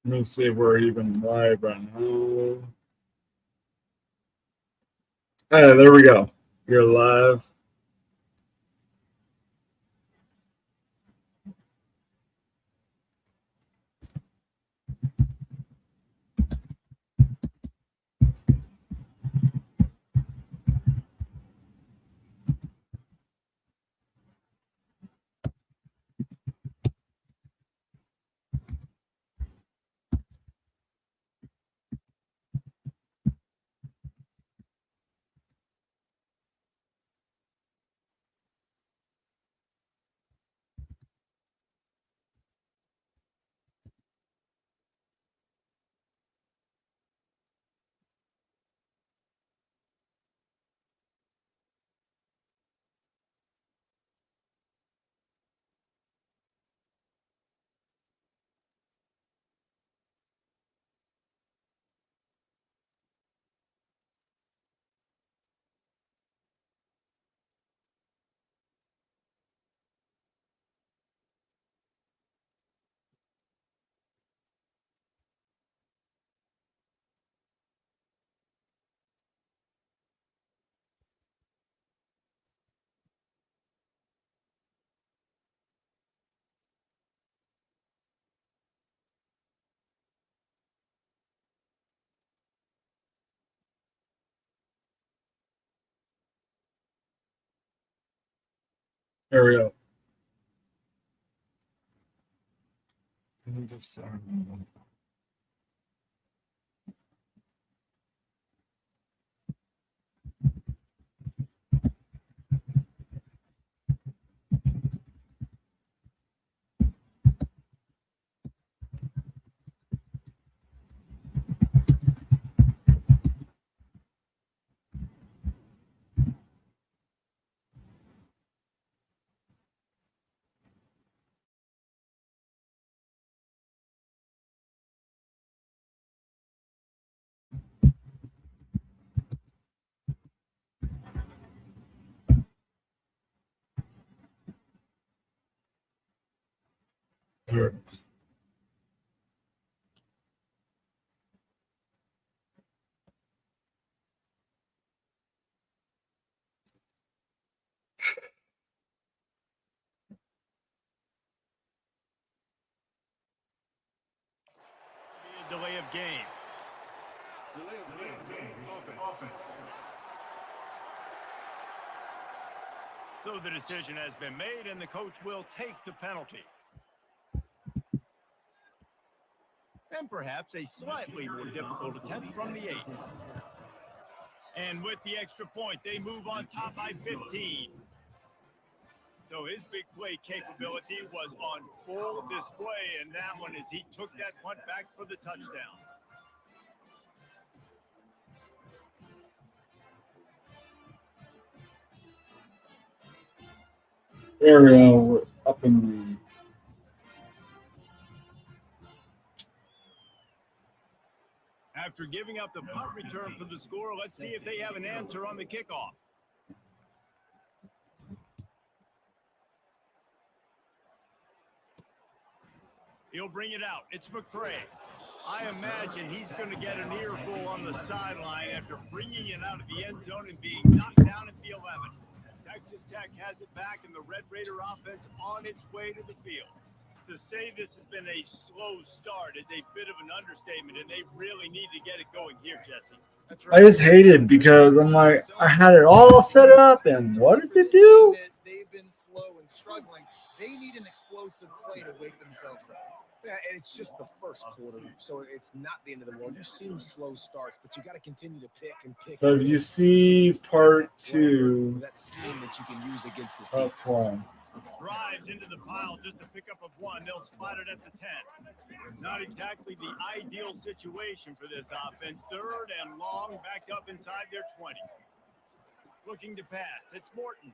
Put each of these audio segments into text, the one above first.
Let me see if we're even live right now. Hey, there we go. You're live. There we go. Let me just, here. Delay of game. So the decision has been made, and the coach will take the penalty. And perhaps a slightly more difficult attempt from the 8. And with the extra point, they move on top by 15. So his big play capability was on full display, and that one as he took that punt back for the touchdown. There we go. We're up in After giving up the punt return for the score, let's see if they have an answer on the kickoff. He'll bring it out. It's McCray. I imagine he's going to get an earful on the sideline after bringing it out of the end zone and being knocked down at the 11. Texas Tech has it back, and the Red Raider offense on its way to the field. To say this has been a slow start is a bit of an understatement, and they really need to get it going here, Jesse. That's right. I just hate it because I'm like, I had it all set up, and what did they do? They've been slow and struggling. They need an explosive play to wake themselves up. Yeah, and it's just the first quarter, so it's not the end of the world. You've seen slow starts, but you got to continue to pick and pick. So if you see part 2, that scheme that you can use against this that's defense. why. Drives into the pile just to pick up a 1. They'll spot it at the 10. Not exactly the ideal situation for this offense. 3rd and long, back up inside their 20. Looking to pass. It's Morton.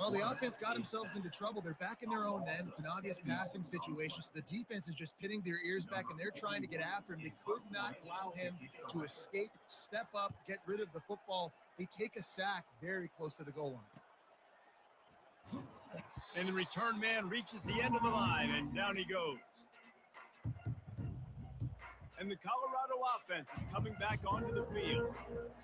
Well, the offense got themselves into trouble. They're back in their own end. It's an obvious passing situation. So the defense is just pinning their ears back, and they're trying to get after him. They could not allow him to escape, step up, get rid of the football. They take a sack very close to the goal line. And the return man reaches the end of the line, and down he goes. And the Colorado offense is coming back onto the field.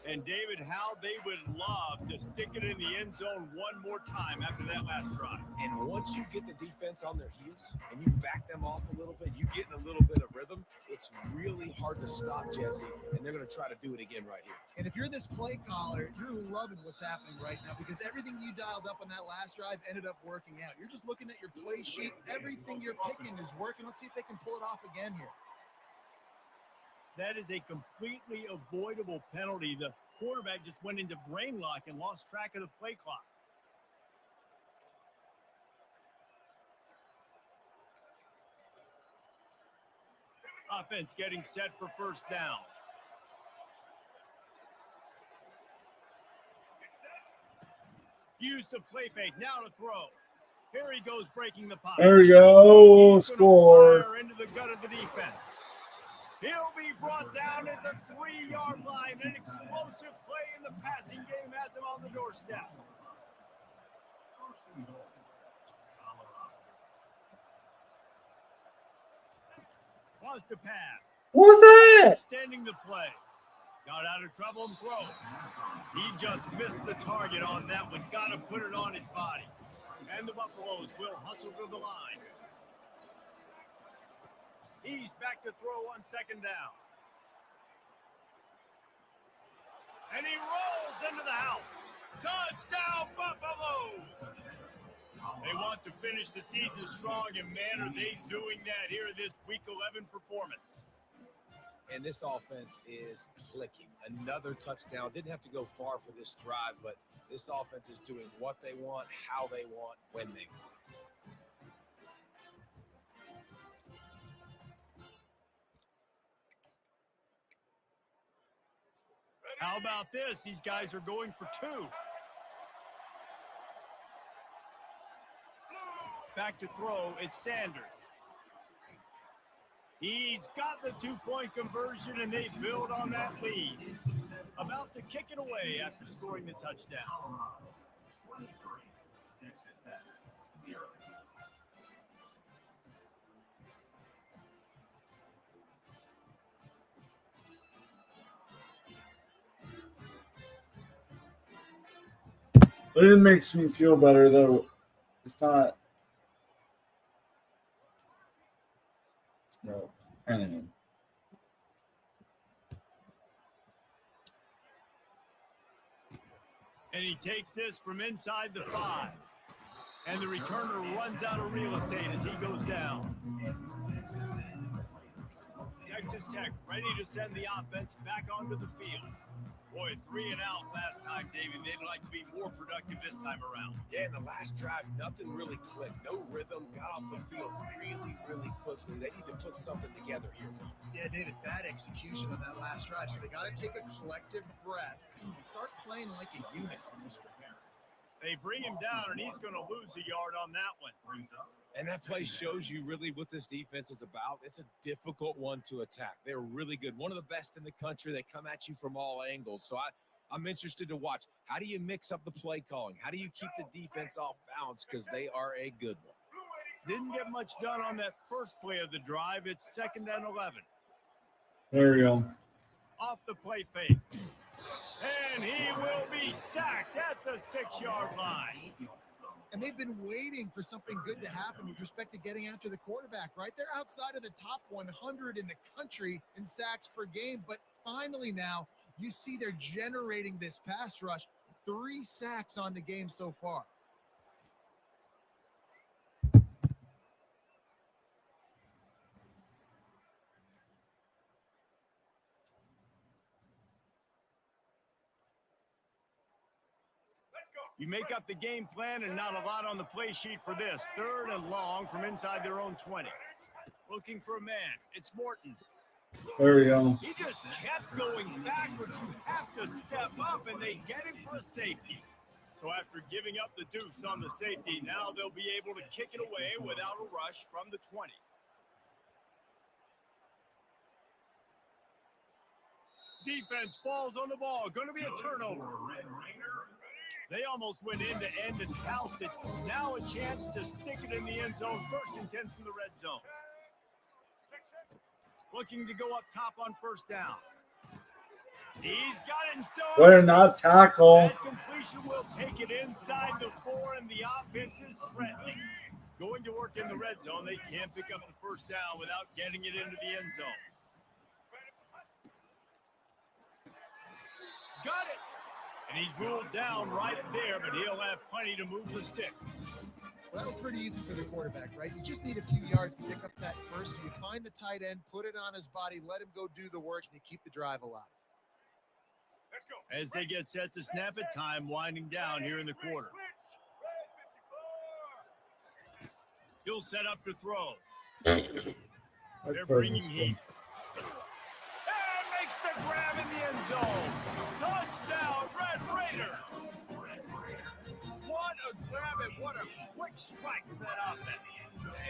And David, how they would love to stick it in the end zone one more time after that last drive. And once you get the defense on their heels and you back them off a little bit, you get in a little bit of rhythm, it's really hard to stop, Jesse, and they're going to try to do it again right here. And if you're this play caller, you're loving what's happening right now because everything you dialed up on that last drive ended up working out. You're just looking at your play sheet. Everything you're picking is working. Let's see if they can pull it off again here. That is a completely avoidable penalty. The quarterback just went into brain lock and lost track of the play clock. Offense getting set for first down. Use the play fake. Now to throw. Here he goes breaking the pocket. There we go. Score. Into the gut of the defense. He'll be brought down at the 3-yard line. An explosive play in the passing game has him on the doorstep. Wants to pass. What was that? Extending the play. Got out of trouble and throws. He just missed the target on that one. Got to put it on his body. And the Buffaloes will hustle to the line. He's back to throw on second down. And he rolls into the house. Touchdown, Buffaloes! They want to finish the season strong, and man, are they doing that here in this Week 11 performance. And this offense is clicking. Another touchdown. Didn't have to go far for this drive, but this offense is doing what they want, how they want, when they want. How about this? These guys are going for two. Back to throw, it's Sanders. He's got the 2-point conversion, and they build on that lead. About to kick it away after scoring the touchdown. But it makes me feel better, though. It's not. No. Anyway. And he takes this from inside the 5. And the returner runs out of real estate as he goes down. Texas Tech ready to send the offense back onto the field. Boy, 3 and out last time, David. They'd like to be more productive this time around. Yeah, in the last drive, nothing really clicked. No rhythm, got off the field really, really quickly. They need to put something together here. Yeah, David, bad execution on that last drive. So they got to take a collective breath and start playing like a unit on this one. They bring him down, and he's going to lose a yard on that one. And that play shows you really what this defense is about. It's a difficult one to attack. They're really good. One of the best in the country. They come at you from all angles. So I'm interested to watch. How do you mix up the play calling? How do you keep the defense off balance? Because they are a good one. Didn't get much done on that first play of the drive. It's 2nd and 11. There we go. Off the play fake. And he will be sacked at the 6-yard line. And they've been waiting for something good to happen with respect to getting after the quarterback, right? They're outside of the top 100 in the country in sacks per game. But finally now, you see they're generating this pass rush. 3 sacks on the game so far. You make up the game plan and not a lot on the play sheet for this. 3rd and long from inside their own 20. Looking for a man. It's Morton. There we go. He just kept going backwards. You have to step up, and they get him for a safety. So after giving up the deuce on the safety, now they'll be able to kick it away without a rush from the 20. Defense falls on the ball. Going to be a turnover. They almost went end-to-end and housed it. Now a chance to stick it in the end zone. 1st and 10 from the red zone. Looking to go up top on first down. He's got it and still. Better not tackle. That completion will take it inside the 4, and the offense is threatening. Going to work in the red zone, they can't pick up the first down without getting it into the end zone. Got it! And he's ruled down right there, but he'll have plenty to move the sticks. Well, that was pretty easy for the quarterback, right? You just need a few yards to pick up that first. So you find the tight end, put it on his body, let him go do the work, and you keep the drive alive. Let's go. As they get set to snap it, time winding down here in the quarter. He'll set up to throw. They're bringing heat. And makes the grab in the end zone. Touchdown, Red Raider. What a grab and what a quick strike from that offense.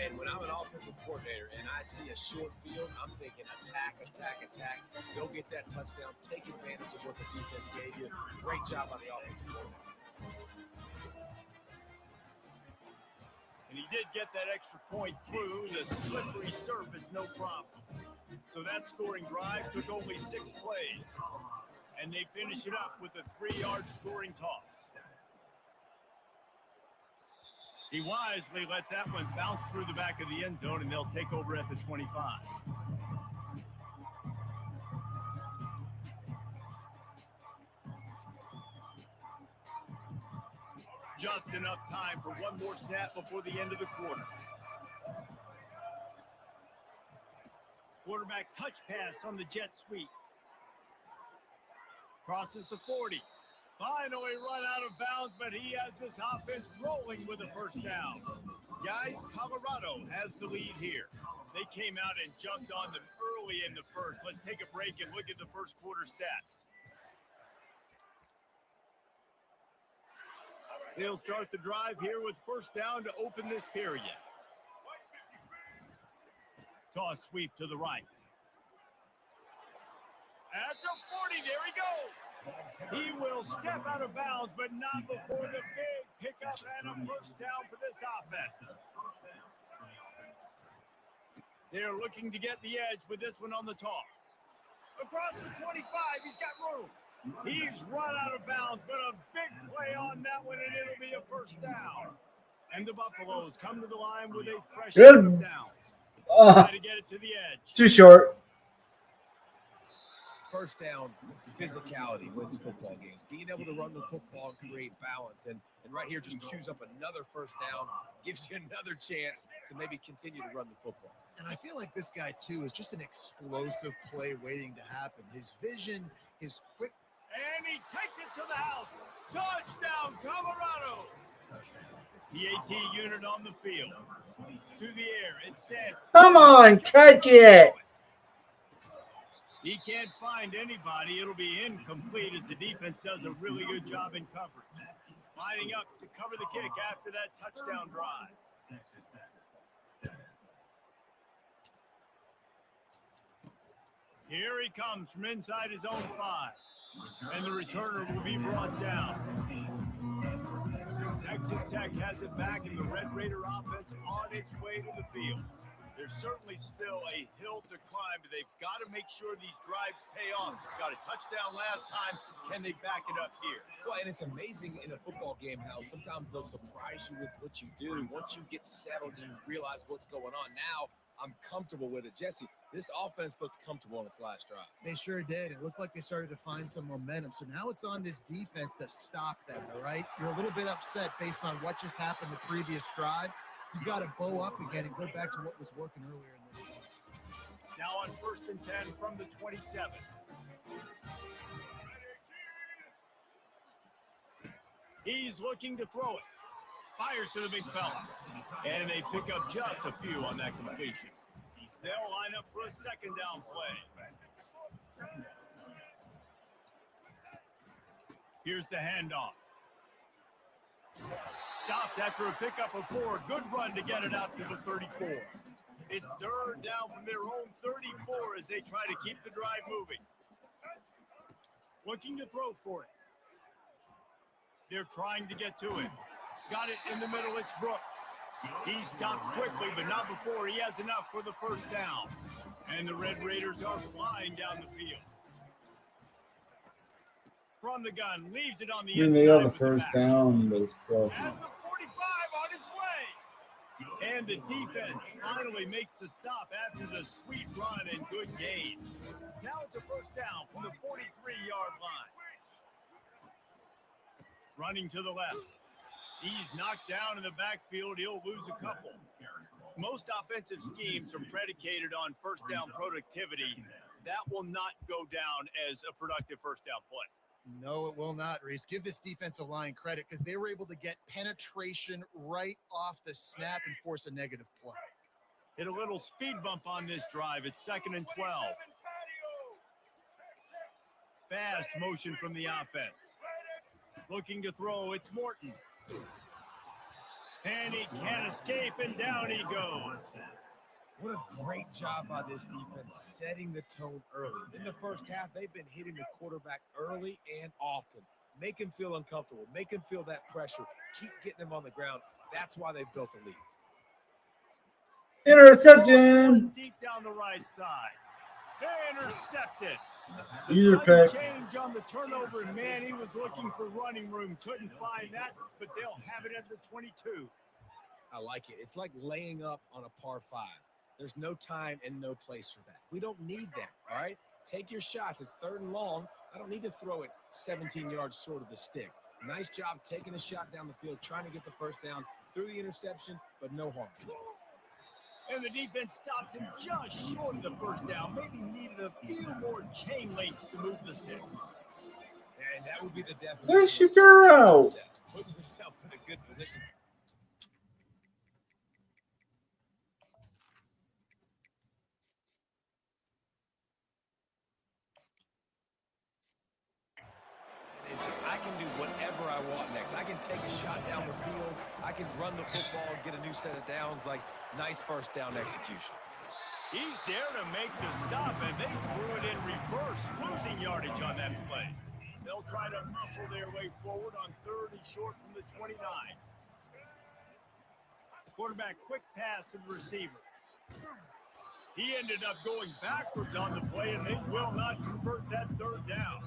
And when I'm an offensive coordinator and I see a short field, I'm thinking attack, attack, attack. Go get that touchdown. Take advantage of what the defense gave you. Great job on the offensive coordinator. And he did get that extra point through the slippery surface, no problem. So that scoring drive took only 6 plays. And they finish it up with a 3-yard scoring toss. He wisely lets that one bounce through the back of the end zone, and they'll take over at the 25. Just enough time for one more snap before the end of the quarter. Quarterback touch pass on the jet sweep. Crosses the 40. Finally run out of bounds, but he has this offense rolling with a first down. Guys, Colorado has the lead here. They came out and jumped on them early in the first. Let's take a break and look at the first quarter stats. They'll start the drive here with first down to open this period. Toss sweep to the right. At the 40, there he goes. He will step out of bounds, but not before the big pickup and a first down for this offense. They're looking to get the edge with this one on the toss. Across the 25, he's got room. He's run out of bounds, but a big play on that one, and it'll be a first down. And the Buffaloes come to the line with a fresh set of downs. Try to get it to the edge. Too short. First down, physicality wins football games. Being able to run the football and create balance. And right here, just choose up another first down, gives you another chance to maybe continue to run the football. And I feel like this guy, too, is just an explosive play waiting to happen. His vision, his quick. And he takes it to the house. Touchdown, Colorado. The AT unit on the field. To the air, it's set. Come on, catch it. He can't find anybody. It'll be incomplete as the defense does a really good job in coverage. Lining up to cover the kick after that touchdown drive. Here he comes from inside his own 5. And the returner will be brought down. Texas Tech has it back, and the Red Raider offense on its way to the field. There's certainly still a hill to climb, but they've got to make sure these drives pay off. Got a touchdown last time. Can they back it up here? Well, and it's amazing in a football game how sometimes they'll surprise you with what you do. Once you get settled and you realize what's going on, now I'm comfortable with it. Jesse, this offense looked comfortable on its last drive. They sure did. It looked like they started to find some momentum. So now it's on this defense to stop that, all right? You're a little bit upset based on what just happened the previous drive. You've got to bow up again and go back to what was working earlier in this game. Now on 1st and 10 from the 27. He's looking to throw it. Fires to the big fella. And they pick up just a few on that completion. They'll line up for a second down play. Here's the handoff. Stopped after a pickup of 4. Good run to get it out to the 34. It's third down from their own 34 as they try to keep the drive moving. Looking to throw for it. They're trying to get to it. Got it in the middle. It's Brooks. He stopped quickly, but not before he has enough for the first down. And the Red Raiders are flying down the field. From the gun, leaves it on the I mean, they inside got the with the first back. down, but still. At the 45 on its way. And the defense finally makes the stop after the sweet run and good gain. Now it's a first down from the 43-yard line. Running to the left. He's knocked down in the backfield. He'll lose a couple. Most offensive schemes are predicated on first down productivity. That will not go down as a productive first down play. No, it will not, Reese. Give this defensive line credit because they were able to get penetration right off the snap and force a negative play. Hit a little speed bump on this drive. It's 2nd and 12. Fast motion from the offense. Looking to throw, it's Morton. And he can't escape, and down he goes. What a great job by this defense setting the tone early. In the first half, they've been hitting the quarterback early and often. Make him feel uncomfortable. Make him feel that pressure. Keep getting him on the ground. That's why they've built a lead. Interception. Deep down the right side. Intercepted. Either The pick. sudden change on the turnover, and man, he was looking for running room. Couldn't find that, but they'll have it at the 22. I like it. It's like laying up on a par 5. There's no time and no place for that. We don't need that, all right? Take your shots. It's 3rd and long. I don't need to throw it 17 yards short of the stick. Nice job taking a shot down the field, trying to get the first down through the interception, but no harm. And the defense stops him just short of the first down. Maybe needed a few more chain links to move the sticks. And that would be the definition. There's your girl. Success. Putting yourself in a good position. It's just, I can do whatever I want next. I can take a shot down the field. I can run the football and get a new set of downs. Like, nice first down execution. He's there to make the stop, and they threw it in reverse, losing yardage on that play. They'll try to muscle their way forward on 3rd and short from the 29. Quarterback quick pass to the receiver. He ended up going backwards on the play, and they will not convert that 3rd down.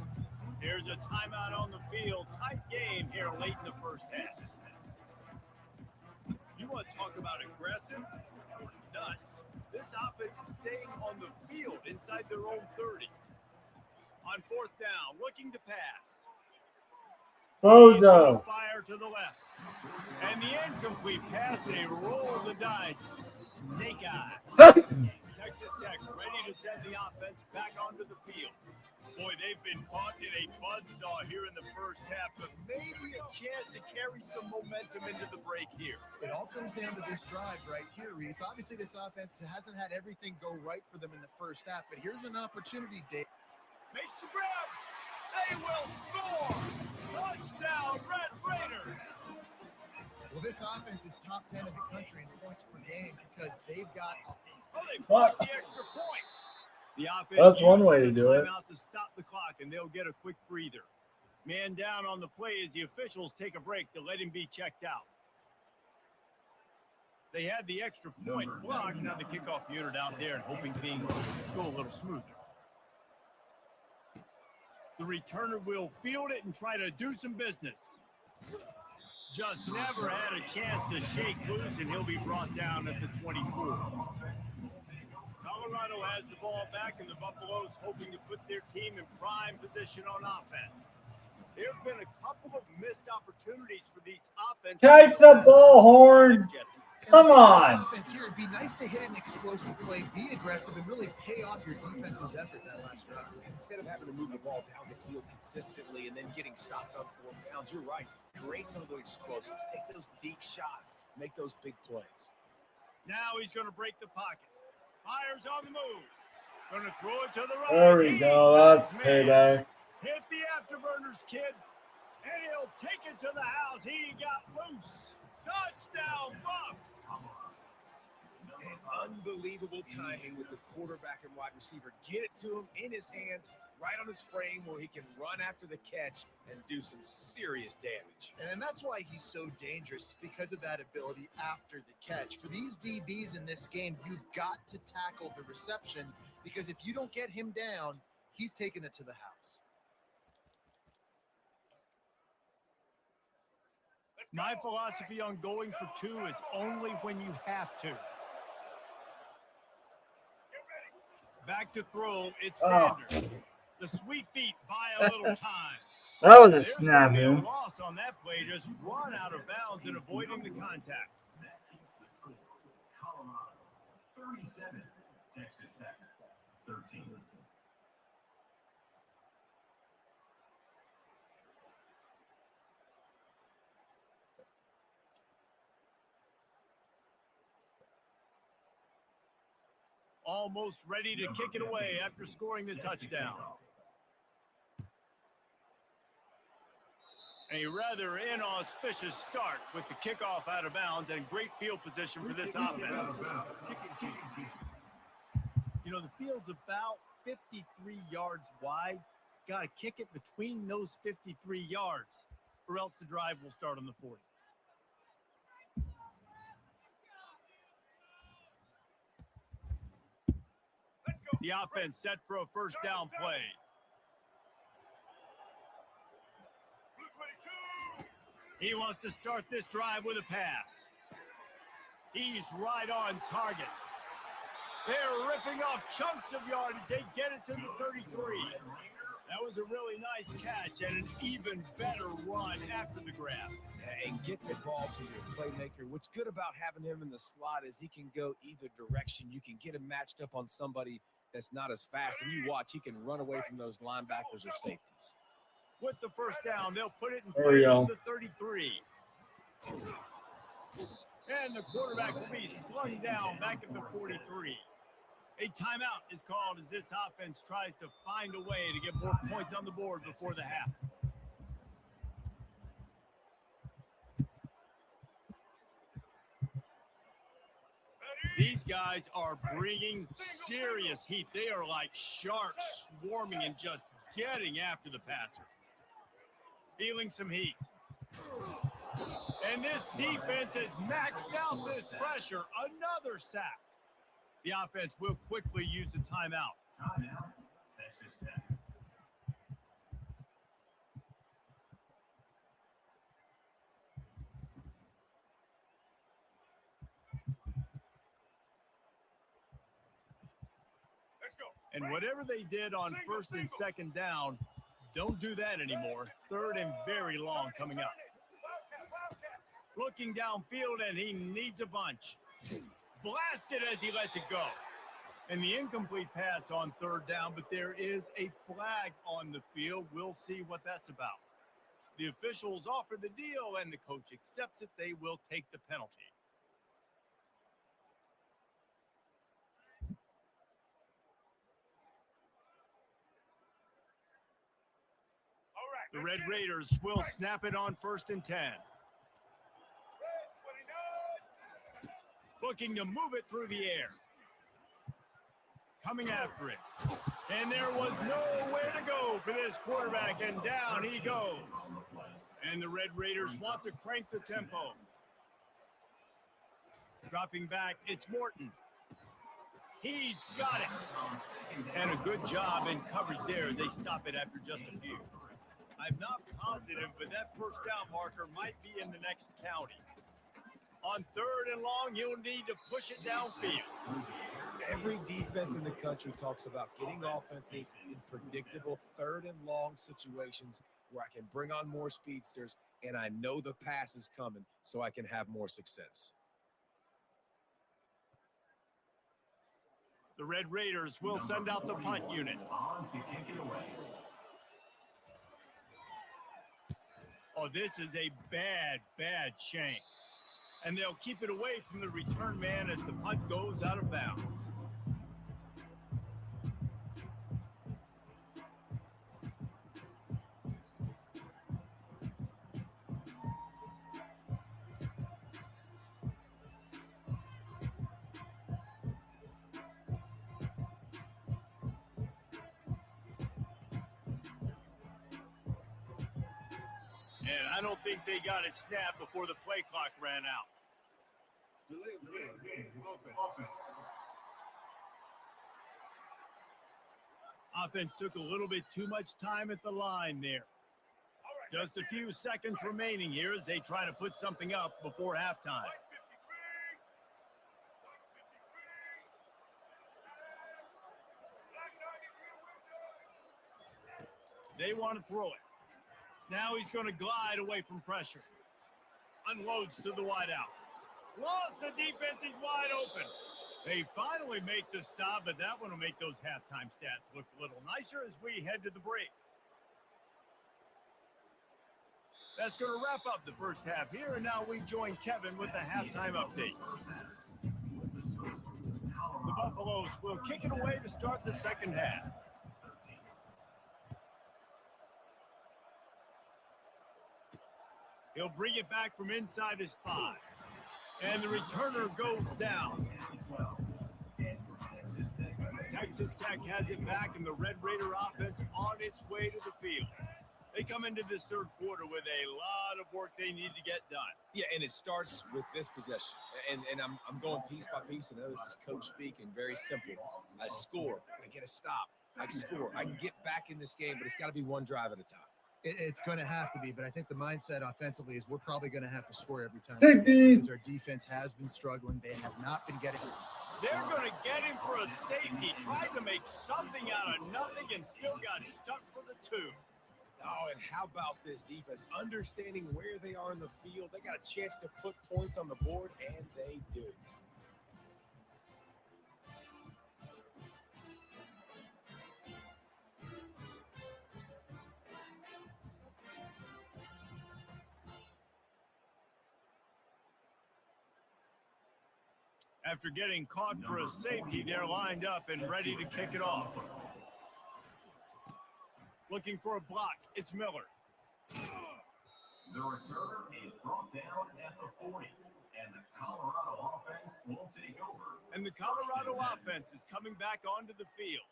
There's a timeout on the field. Tight game here late in the first half. You want to talk about aggressive or nuts? This offense is staying on the field inside their own 30. On 4th down, looking to pass. Bozo. Fire to the left. And the incomplete pass, they roll the dice. Snake eye. Texas Tech ready to send the offense back onto the field. Boy, they've been caught in a buzzsaw here in the first half, but maybe a chance to carry some momentum into the break here. It all comes down to this drive right here, Reese. Obviously, this offense hasn't had everything go right for them in the first half, but here's an opportunity, Dave. Makes the grab. They will score. Touchdown, Red Raiders. Well, this offense is top 10 in the country in points per game because they've got they blocked the extra point. The offense That's one way to uses do it. timeout to stop the clock, and they'll get a quick breather. Man down on the play as the officials take a break to let him be checked out. They had the extra point blocked. Now the kickoff unit out there and hoping things go a little smoother. The returner will field it and try to do some business. Just never had a chance to shake loose, and he'll be brought down at the 24. Colorado has the ball back, and the Buffaloes hoping to put their team in prime position on offense. There's been a couple of missed opportunities for these offenses. Take the ball, Horn. Come on. Offense here, it'd be nice to hit an explosive play, be aggressive, and really pay off your defense's effort that last drive. Instead of having to move the ball down the field consistently and then getting stopped on 4 pounds, you're right. Create some of those explosives. Take those deep shots. Make those big plays. Now he's going to break the pocket. Fires on the move. Going to throw it to the right. There we go. That's payback. Hit the afterburners, kid. And he'll take it to the house. He got loose. Touchdown, Buffs. And unbelievable timing with the quarterback and wide receiver. Get it to him in his hands, right on his frame where he can run after the catch and do some serious damage. And that's why he's so dangerous, because of that ability after the catch. For these DBs in this game, you've got to tackle the reception because if you don't get him down, he's taking it to the house. My philosophy on going for two is only when you have to. Back to throw, it's Sanders. The sweet feet buy a little time. That was a There's going to snap, be a man. loss on that play, just run out of bounds and avoiding the contact. Colorado 37, Texas Tech 13. Almost ready to kick it away after scoring the touchdown. A rather inauspicious start with the kickoff out of bounds and great field position for this offense. You know, the field's about 53 yards wide. Got to kick it between those 53 yards, or else the drive will start on the 40. The offense set for a first down play. He wants to start this drive with a pass. He's right on target. They're ripping off chunks of yardage. They get it to the 33. That was a really nice catch and an even better run after the grab. And get the ball to your playmaker. What's good about having him in the slot is he can go either direction. You can get him matched up on somebody that's not as fast, and you watch, he can run away from those linebackers or safeties. With the first down, they'll put it in There we play go. from the 33. And the quarterback will be slung down back at the 43. A timeout is called as this offense tries to find a way to get more points on the board before the half. These guys are bringing serious heat. They are like sharks swarming and just getting after the passer. Feeling some heat. And this defense has maxed out this pressure. Another sack. The offense will quickly use a timeout. Timeout, Texas Tech. And whatever they did on first and second down, don't do that anymore. Third and very long coming up. Looking downfield, and he needs a bunch. Blasted as he lets it go. And the incomplete pass on third down, but there is a flag on the field. We'll see what that's about. The officials offer the deal, and the coach accepts it. They will take the penalty. The Red Raiders will snap it on first and 10. Looking to move it through the air. Coming after it. And there was nowhere to go for this quarterback, and down he goes. And the Red Raiders want to crank the tempo. Dropping back, it's Morton. He's got it. And a good job in coverage there. They stop it after just a few. I'm not positive, but that first down marker might be in the next county. On third and long, you'll need to push it downfield. Every defense in the country talks about getting offenses in predictable third and long situations where I can bring on more speedsters and I know the pass is coming so I can have more success. The Red Raiders will send out the punt unit. On to kick it away. Oh, this is a bad shank. And they'll keep it away from the return man as the punt goes out of bounds. And I don't think they got it snapped before the play clock ran out. Offense took a little bit too much time at the line there. Just a few seconds remaining here as they try to put something up before halftime. They want to throw it. Now he's going to glide away from pressure. Unloads to the wideout. Lost the defense. He's wide open. They finally make the stop, but that one will make those halftime stats look a little nicer as we head to the break. That's going to wrap up the first half here, and now we join Kevin with the halftime update. The Buffaloes will kick it away to start the second half. He'll bring it back from inside his 5. And the returner goes down. Texas Tech has it back, and the Red Raider offense on its way to the field. They come into this third quarter with a lot of work they need to get done. Yeah, and it starts with this possession. And I'm going piece by piece. I know this is coach speak and very simple. I score. I get a stop. I score. I can get back in this game, but it's got to be one drive at a time. It's going to have to be, but I think the mindset offensively is we're probably going to have to score every time. Safety. Because our defense has been struggling. They have not been getting it. They're going to get him for a safety. Tried to make something out of nothing and still got stuck for the 2. Oh, and how about this defense? Understanding where they are in the field. They got a chance to put points on the board, and they do. After getting caught for a safety, they're lined up and ready to kick it off. Looking for a block. It's Miller. The returner is brought down at the 40, and the Colorado offense will take over. And the Colorado offense is coming back onto the field.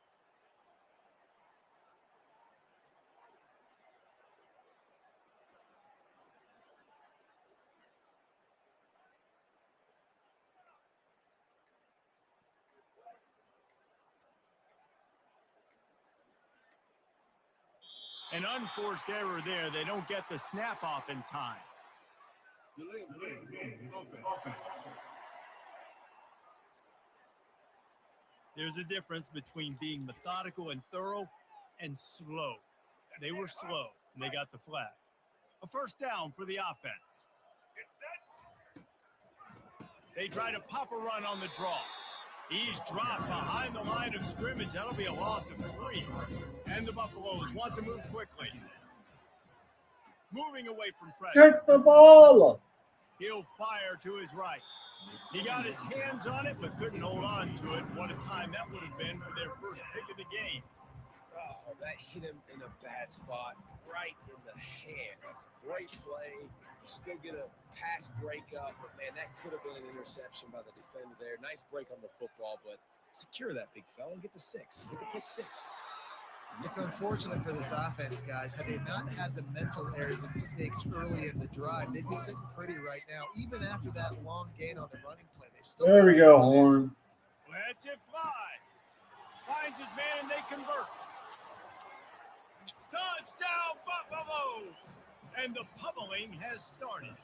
An unforced error there. They don't get the snap off in time. There's a difference between being methodical and thorough and slow. They were slow, and they got the flag. A first down for the offense. They try to pop a run on the draw. He's dropped behind the line of scrimmage. That'll be a loss of 3. And the Buffaloes want to move quickly. Moving away from pressure. Get the ball. He'll fire to his right. He got his hands on it, but couldn't hold on to it. What a time that would have been for their first pick of the game. Oh, that hit him in a bad spot, right in the hands. Great play. Still get a pass breakup, but man, that could have been an interception by the defender there. Nice break on the football, but secure that big fella and get the 6. Get the pick 6. It's unfortunate for this offense, guys. Had they not had the mental errors and mistakes early in the drive, they'd be sitting pretty right now. Even after that long gain on the running play, they've still. There we go, Horn. Lets it fly. Finds his man, and they convert. Touchdown, Buffaloes! And the pummeling has started.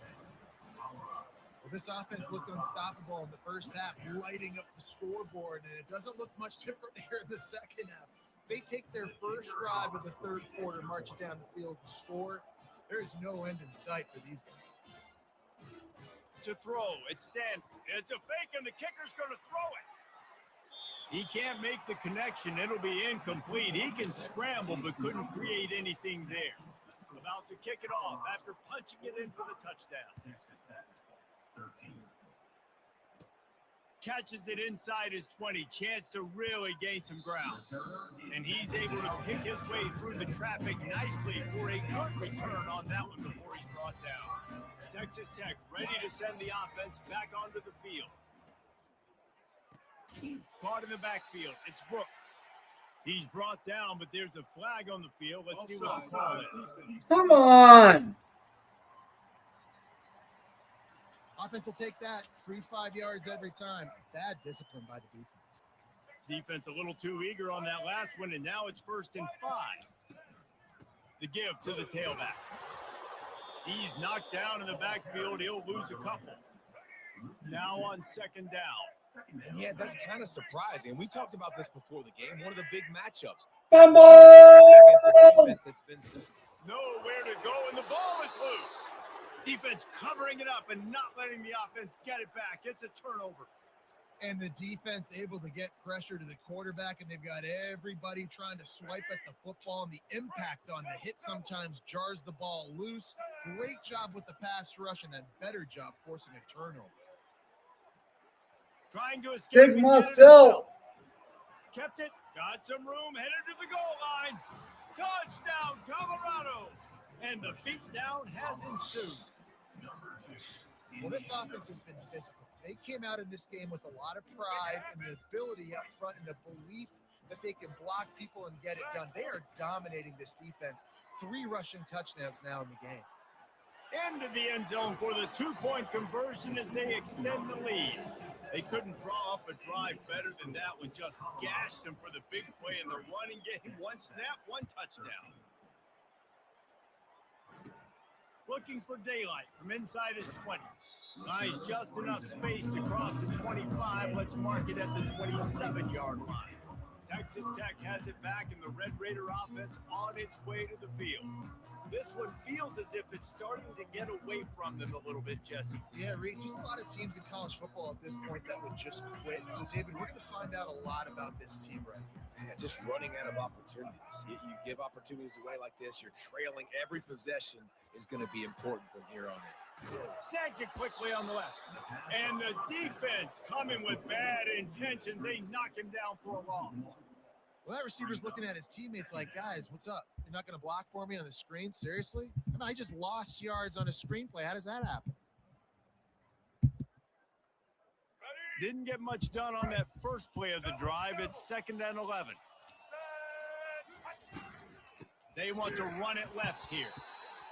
Well, this offense looked unstoppable in the first half, lighting up the scoreboard, and it doesn't look much different here in the second half. They take their first drive of the third quarter, march it down the field to score. There's no end in sight for these guys. To throw, it's Sand. It's a fake, and the kicker's going to throw it. He can't make the connection. It'll be incomplete. He can scramble, but couldn't create anything there. About to kick it off after punching it in for the touchdown. Texas Tech, 13. Catches it inside his 20. Chance to really gain some ground. And he's able to pick his way through the traffic nicely for a good return on that one before he's brought down. Texas Tech ready to send the offense back onto the field. Caught in the backfield. It's Brooks. He's brought down, but there's a flag on the field. Let's see what the call is. Come on. Offense will take that. 3 5 yards every time. Bad discipline by the defense. Defense a little too eager on that last one, and now it's 1st and 5. The give to the tailback. He's knocked down in the backfield. He'll lose a couple. Now on 2nd down. And yeah, that's kind of surprising. We talked about this before the game. One of the big matchups. Fumble! Against a defense that's been nowhere to go, and the ball is loose. Defense covering it up and not letting the offense get it back. It's a turnover. And the defense able to get pressure to the quarterback, and they've got everybody trying to swipe at the football, and the impact on the hit sometimes jars the ball loose. Great job with the pass rush, and a better job forcing a turnover. Trying to escape. Take myself. Kept it. Got some room. Headed to the goal line. Touchdown, Colorado. And the beatdown has ensued. Well, this offense has been physical. They came out in this game with a lot of pride and the ability up front and the belief that they can block people and get it done. They are dominating this defense. 3 rushing touchdowns now in the game. Into the end zone for the 2-point conversion as they extend the lead. They couldn't draw up a drive better than that one. Just gashed them for the big play in the running game. 1 snap, 1 touchdown. Looking for daylight from inside his 20. Nice, just enough space to cross the 25. Let's mark it at the 27-yard line. Texas Tech has it back, and the Red Raider offense on its way to the field. This one feels as if it's starting to get away from them a little bit, Jesse. Yeah, Reese, there's a lot of teams in college football at this point that would just quit. So, David, we're going to find out a lot about this team right now. Yeah, just running out of opportunities. You give opportunities away like this, you're trailing. Every possession is going to be important from here on in. Snags it quickly on the left. And the defense coming with bad intentions. They knock him down for a loss. Well, that receiver's looking at his teammates like, guys, what's up? You're not going to block for me on the screen? Seriously? I mean, I just lost yards on a screenplay. How does that happen? Didn't get much done on that first play of the drive. It's 2nd and 11. They want to run it left here.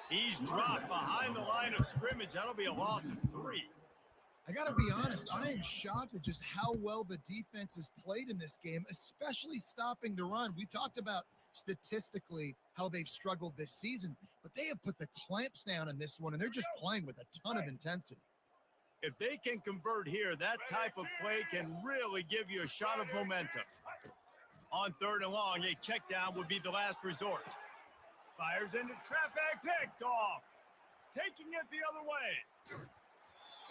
He's dropped behind the line of scrimmage. That'll be a loss of 3. I got to be honest, I am shocked at just how well the defense has played in this game, especially stopping the run. We talked about statistically how they've struggled this season, but they have put the clamps down in this one, and they're just playing with a ton of intensity. If they can convert here, that type of play can really give you a shot of momentum. On 3rd and long, a check down would be the last resort. Fires into traffic, picked off. Taking it the other way.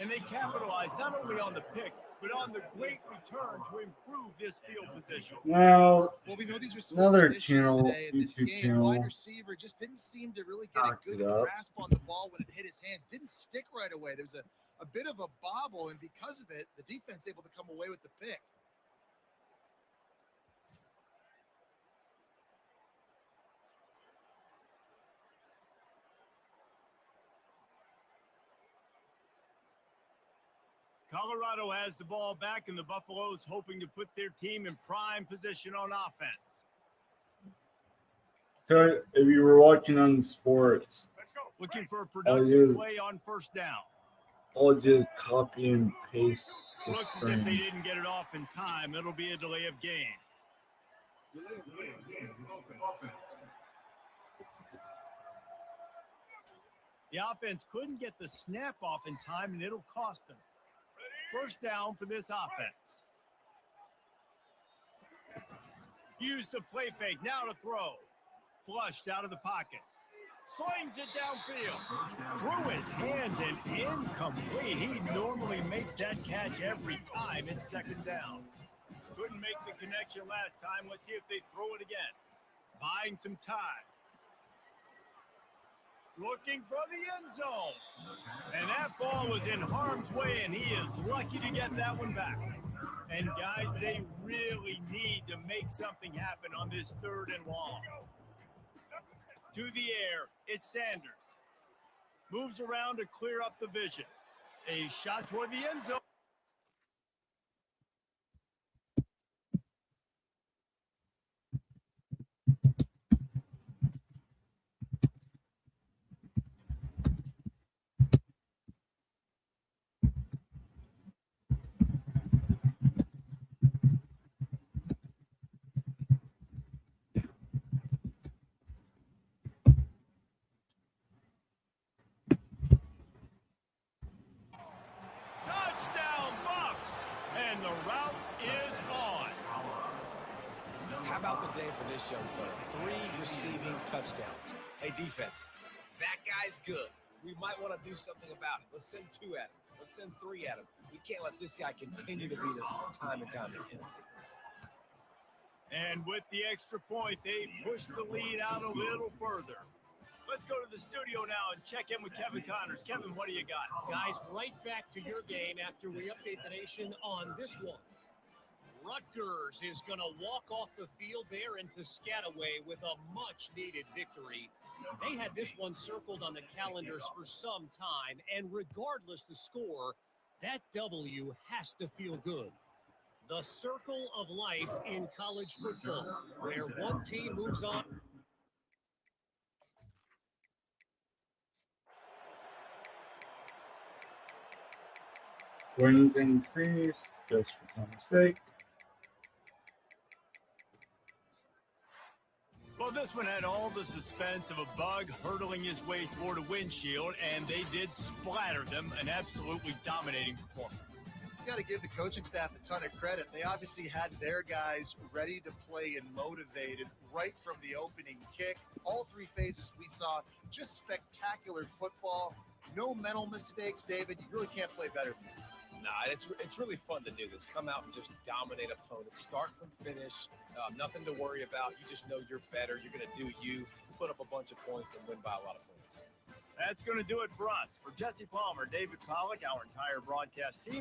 And they capitalize not only on the pick, but on the great return to improve this field position. Now, Well, we know these are another issues channel, today in this YouTube game. channel. Wide receiver just didn't seem to really get a Knocked good it up. grasp on the ball when it hit his hands. Didn't stick right away. There was a bit of a bobble, and because of it, the defense able to come away with the pick. Colorado has the ball back, and the Buffaloes hoping to put their team in prime position on offense. so if you were watching on sports, Looking for a productive yeah. play on 1st down. I'll just copy and paste the Looks as if they screen. didn't get it off in time. It'll be a delay of game. The offense couldn't get the snap off in time, and it'll cost them. 1st down for this offense. Use the play fake. Now to throw. Flushed out of the pocket. Slings it downfield. Through his hands and incomplete. He normally makes that catch every time. It's 2nd down. Couldn't make the connection last time. Let's see if they throw it again. Buying some time. Looking for the end zone. And that ball was in harm's way, and he is lucky to get that one back. And guys, they really need to make something happen on this 3rd and long. To the air, it's Sanders. Moves around to clear up the vision. A shot toward the end zone. for this young fella. 3 receiving touchdowns. Hey, defense, that guy's good. We might want to do something about it. Let's send 2 at him. Let's send 3 at him. We can't let this guy continue to beat us time and time again. And with the extra point, they push the lead out a little further. Let's go to the studio now and check in with Kevin Connors. Kevin, what do you got? Guys, right back to your game after we update the nation on this one. Rutgers is going to walk off the field there in Piscataway with a much-needed victory. They had this one circled on the calendars for some time, and regardless the score, that W has to feel good. The circle of life in college football, where one team moves on. Wings increase just for time's sake. Well, this one had all the suspense of a bug hurtling his way toward a windshield, and they did splatter them. An absolutely dominating performance. You got to give the coaching staff a ton of credit. They obviously had their guys ready to play and motivated right from the opening kick. All 3 phases we saw, just spectacular football. No mental mistakes, David. You really can't play better than that. Nah, it's really fun to do this. Come out and just dominate opponents. Start from finish. Nothing to worry about. You just know you're better. You're going to do you, put up a bunch of points, and win by a lot of points. That's going to do it for us. For Jesse Palmer, David Pollack, our entire broadcast team,